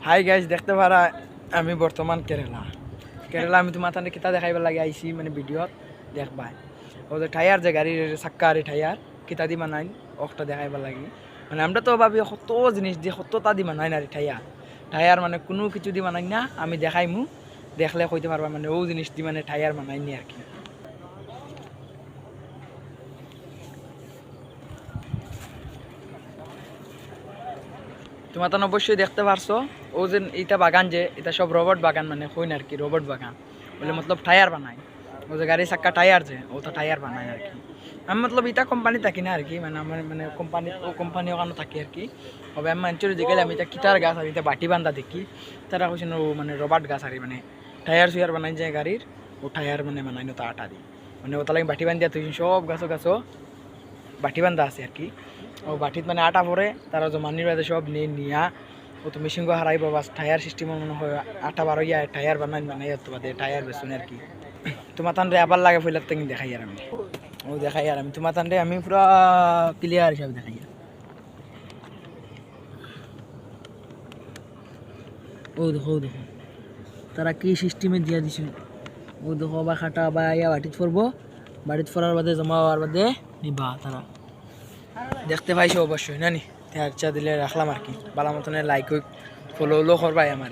Hi guys দেখতে পারা আমি বর্তমান কেরালা আমি তোমার তাহলে কিতা দেখাইবার লাগে আইসি মানে ভিডিওত দেখবা ও যে টায়ার যে গাড়ির চাক্কা আর টায়ার কিতা দি বানাই ওটা দেখাইবার লাগে মানে আমরা তো ভাবি কত জিনিস দিয়ে কতটা দি বানাই না টায়ার মানে কোনো কিছু দি বানাই না আমি দেখাইমু দেখলে কইতে পারবা মানে ও জিনিস দি মানে টায়ার বানাইনি আর কি। তোমার তো অবশ্যই দেখতে পারছো ও যে এটা বাগান যে এটা সব রবট বাগান মানে হইন আর কি রবট বাগান বলে মতলব টায়ার বানায় ও যে গাড়ি চাক্কা টায়ার যে ও তো টায়ার বানায় আর কি। আমি মতলব এটা কোম্পানি থাকি না আর কি মানে আমার মানে কোম্পানি ওখানে থাকি আর কি। হবে আমি মানুষের দেখলে আমি এটা কিটার গাছ আর এটা বাটি বান্ধা দেখি তারা কৈছে ও মানে রবট গাছ আর মানে টায়ার সুয়ার বানাই যায় গাড়ির ও টায়ার মানে বানাই নো তা আটা দি মানে ওটা লাগে বাটি বান্ধিয়া তুই সব গাছও বাটি বান্ধা আছে আর কি। ও বাটিত মানে আটা পরে তারা জমানির বাদে সব নিয়া ও তো মেশিন গো হারাইব বাস টায়ার সিস্টেম মনে হয় আটা বার হইয়া টায়ার বানাই তো বাদে টায়ার বেসুন আর কি। তোমার তানরে আবার লাগে ফেলার থেকে দেখাই আর আমি ও দেখাই আর আমি তোমার তানরে আমি পুরা ক্লিয়ার হিসাবে দেখাই ও দেখো তারা কি সিস্টেমে দিয়া দিছে ও দেখো বা খাটা বা ইয়া বাটিত পড়বো বাড়িতে পড়ার বাদে জমা হওয়ার বাদে নিবা তারা দেখতে পাইছো অবশ্যই নানি আচ্ছা দিলে রাখলাম আর কি বালা মতনে লাইক ফলো করবাই আমারে।